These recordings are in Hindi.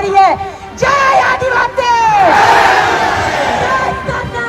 रही है। जय आदिवासी, जय कन्या।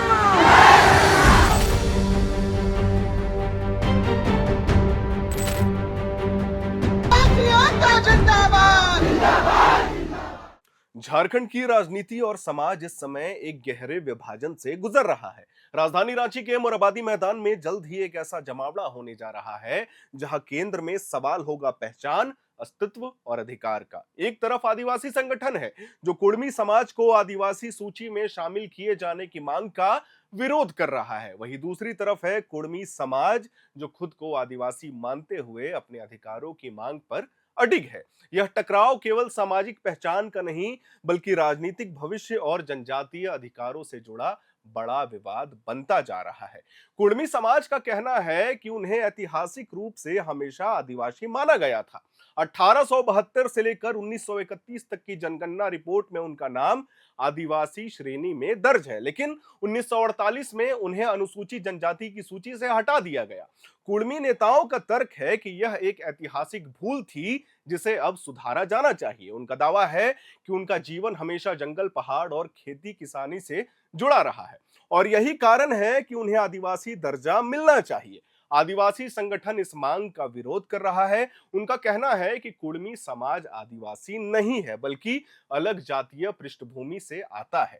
झारखंड की राजनीति और समाज इस समय एक गहरे विभाजन से गुजर रहा है। राजधानी रांची के मोरहाबादी मैदान में जल्द ही एक ऐसा जमावड़ा होने जा रहा है जहां केंद्र में सवाल होगा पहचान, अस्तित्व और अधिकार का। एक तरफ आदिवासी संगठन है जो कुड़मी समाज को आदिवासी सूची में शामिल किए जाने की मांग का विरोध कर रहा है, वहीं दूसरी तरफ है कुड़मी समाज जो खुद को आदिवासी मानते हुए अपने अधिकारों की मांग पर अडिग है। यह टकराव केवल सामाजिक पहचान का नहीं बल्कि राजनीतिक भविष्य और जनजातीय अधिकारों से जुड़ा बड़ा विवाद बनता जा रहा है। कुड़मी समाज का कहना है कि उन्हें ऐतिहासिक रूप से हमेशा आदिवासी माना गया था। 1872 से लेकर 1931 तक की जनगणना रिपोर्ट में उनका नाम आदिवासी श्रेणी में दर्ज है, लेकिन 1948 में उन्हें अनुसूचित जनजाति की सूची से हटा दिया गया। कुड़मी नेताओं का तर्क है कि यह एक ऐतिहासिक भूल थी जिसे अब सुधारा जाना चाहिए। उनका दावा है कि उनका जीवन हमेशा जंगल, पहाड़ और खेती किसानी से जुड़ा रहा है और यही कारण है कि उन्हें आदिवासी दर्जा मिलना चाहिए। आदिवासी संगठन इस मांग का विरोध कर रहा है। उनका कहना है कि कुड़मी समाज आदिवासी नहीं है बल्कि अलग जातीय पृष्ठभूमि से आता है।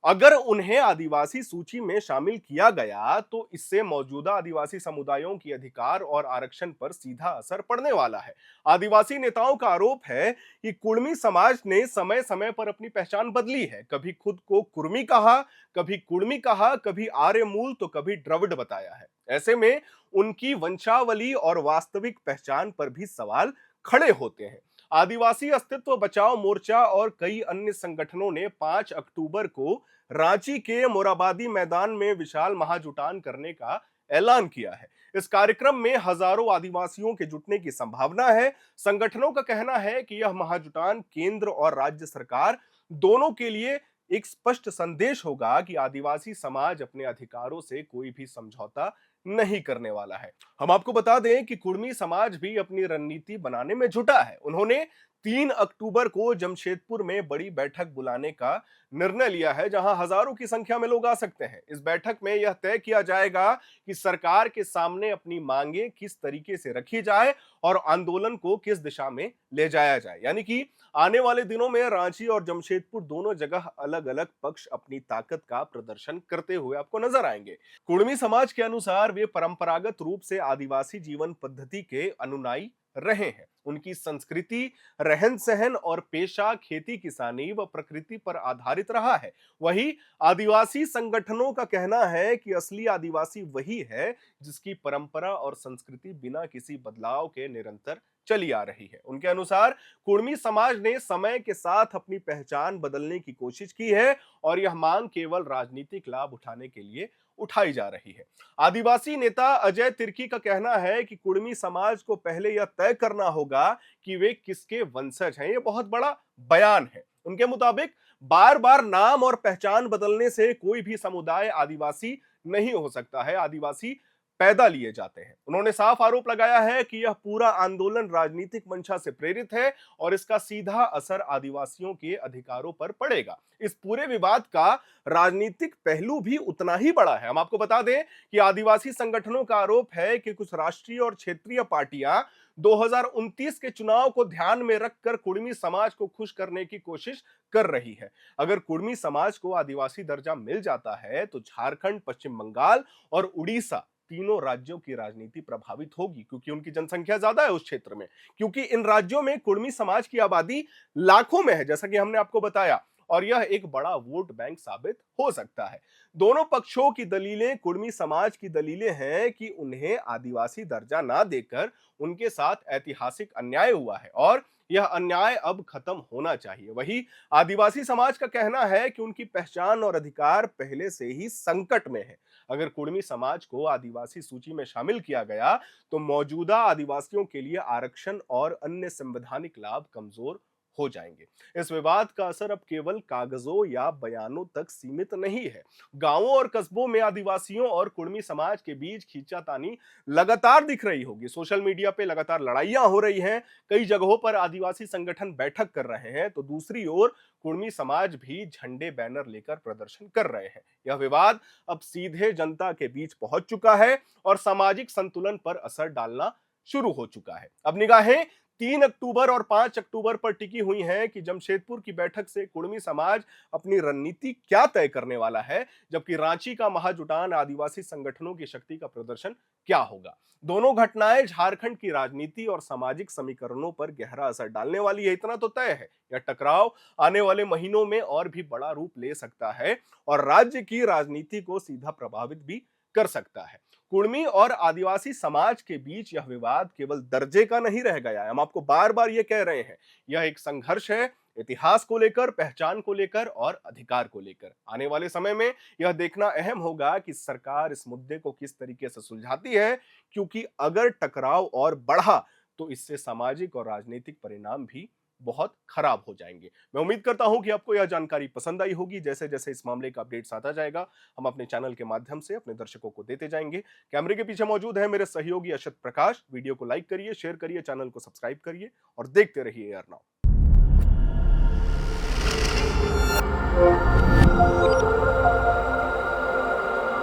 अगर उन्हें आदिवासी सूची में शामिल किया गया तो इससे मौजूदा आदिवासी समुदायों की अधिकार और आरक्षण पर सीधा असर पड़ने वाला है। आदिवासी नेताओं का आरोप है कि कुड़मी समाज ने समय समय पर अपनी पहचान बदली है। कभी खुद को कुर्मी कहा, कभी कुड़मी कहा, कभी आर्य मूल तो कभी द्रविड़ बताया है। ऐसे में उनकी वंशावली और वास्तविक पहचान पर भी सवाल खड़े होते हैं। आदिवासी अस्तित्व बचाओ मोर्चा और कई अन्य संगठनों ने 5 अक्टूबर को रांची के मोरहाबादी मैदान में विशाल महाजुटान करने का ऐलान किया है। इस कार्यक्रम में हजारों आदिवासियों के जुटने की संभावना है। संगठनों का कहना है कि यह महाजुटान केंद्र और राज्य सरकार दोनों के लिए एक स्पष्ट संदेश होगा कि आदिवासी समाज अपने अधिकारों से कोई भी समझौता नहीं करने वाला है। हम आपको बता दें कि कुड़मी समाज भी अपनी रणनीति बनाने में जुटा है। उन्होंने 3 अक्टूबर को जमशेदपुर में बड़ी बैठक बुलाने का निर्णय लिया है जहां हजारों की संख्या में लोग आ सकते हैं। इस बैठक में यह तय किया जाएगा कि सरकार के सामने अपनी मांगे किस तरीके से रखी जाए और आंदोलन को किस दिशा में ले जाया जाए। यानी कि आने वाले दिनों में रांची और जमशेदपुर दोनों जगह अलग अलग पक्ष अपनी ताकत का प्रदर्शन करते हुए आपको नजर आएंगे। कुड़मी समाज के अनुसार वे परंपरागत रूप से आदिवासी जीवन पद्धति के अनुयायी रहे हैं। उनकी संस्कृति, रहन सहन और पेशा खेती किसानी व प्रकृति पर आधारित रहा है। वहीं आदिवासी संगठनों का कहना है कि असली आदिवासी वही है जिसकी परंपरा और संस्कृति बिना किसी बदलाव के निरंतर चली आ रही है। उनके अनुसार कुड़मी समाज ने समय के साथ अपनी पहचान बदलने की कोशिश की है और यह मांग केवल राजनीतिक लाभ उठाने के लिए उठाई जा रही है। आदिवासी नेता अजय तिर्की का कहना है कि कुड़मी समाज को पहले यह तय करना होगा कि वे किसके वंशज हैं। यह बहुत बड़ा बयान है। उनके मुताबिक बार बार नाम और पहचान बदलने से कोई भी समुदाय आदिवासी नहीं हो सकता है। आदिवासी पैदा लिए जाते हैं। उन्होंने साफ आरोप लगाया है कि यह पूरा आंदोलन राजनीतिक मंशा से प्रेरित है और इसका सीधा असर आदिवासियों के अधिकारों पर पड़ेगा। इस पूरे विवाद का राजनीतिक पहलू भी उतना ही बड़ा है। हम आपको बता दें कि आदिवासी संगठनों का आरोप है कि कुछ राष्ट्रीय और क्षेत्रीय पार्टियां 2029 के चुनाव को ध्यान में रखकर कुड़मी समाज को खुश करने की कोशिश कर रही है। अगर कुड़मी समाज को आदिवासी दर्जा मिल जाता है तो झारखंड, पश्चिम बंगाल और उड़ीसा तीनों राज्यों की राजनीति प्रभावित होगी क्योंकि उनकी जनसंख्या ज्यादा है उस क्षेत्र में। क्योंकि इन राज्यों में कुड़मी समाज की आबादी लाखों में है, जैसा कि हमने आपको बताया, और यह एक बड़ा वोट बैंक साबित हो सकता है। दोनों पक्षों की दलीलें, कुड़मी समाज की दलीलें हैं कि उन्हें आदिवासी दर्जा ना देकर उनके साथ ऐतिहासिक अन्याय हुआ है और यह अन्याय अब खत्म होना चाहिए। वहीं आदिवासी समाज का कहना है कि उनकी पहचान और अधिकार पहले से ही संकट में है। अगर कुड़मी समाज को आदिवासी सूची में शामिल किया गया तो मौजूदा आदिवासियों के लिए आरक्षण और अन्य संवैधानिक लाभ कमजोर हो जाएंगे। इस विवाद का असर अब केवल कागजों या बयानों तक सीमित नहीं है। गांवों और कस्बों में आदिवासियों और कुर्मी समाज के बीच खींचातानी लगातार दिख रही होगी। सोशल मीडिया पे लगातार लड़ाइयां हो रही हैं। कई जगहों पर आदिवासी संगठन बैठक कर रहे हैं, तो दूसरी ओर कुर्मी समाज भी झंडे बैनर लेकर प्रदर्शन कर रहे हैं। यह विवाद अब सीधे जनता के बीच पहुंच चुका है और सामाजिक संतुलन पर असर डालना शुरू हो चुका है। अब निगाहें 3 अक्टूबर और 5 अक्टूबर पर टिकी हुई हैं कि जमशेदपुर की बैठक से कुर्मी समाज अपनी रणनीति क्या तय करने वाला है, जबकि रांची का महाजुटान आदिवासी संगठनों की शक्ति का प्रदर्शन क्या होगा। दोनों घटनाएं झारखंड की राजनीति और सामाजिक समीकरणों पर गहरा असर डालने वाली है, इतना तो तय है। यह टकराव आने वाले महीनों में और भी बड़ा रूप ले सकता है और राज्य की राजनीति को सीधा प्रभावित भी कर सकता है। कुर्मी और आदिवासी समाज के बीच यह विवाद केवल दर्जे का नहीं रह गया है। हम आपको बार बार ये कह रहे हैं, यह एक संघर्ष है, इतिहास को लेकर, पहचान को लेकर और अधिकार को लेकर। आने वाले समय में यह देखना अहम होगा कि सरकार इस मुद्दे को किस तरीके से सुलझाती है, क्योंकि अगर टकराव और बढ़ा तो इससे सामाजिक और राजनीतिक परिणाम भी बहुत खराब हो जाएंगे। मैं उम्मीद करता हूं कि आपको यह जानकारी पसंद आई होगी। जैसे जैसे इस मामले का अपडेट्स आता जाएगा, हम अपने चैनल के माध्यम से अपने दर्शकों को देते जाएंगे। कैमरे के पीछे मौजूद है मेरे सहयोगी अशत प्रकाश। वीडियो को लाइक करिए, शेयर करिए, चैनल को सब्सक्राइब करिए और देखते रहिए AR Now।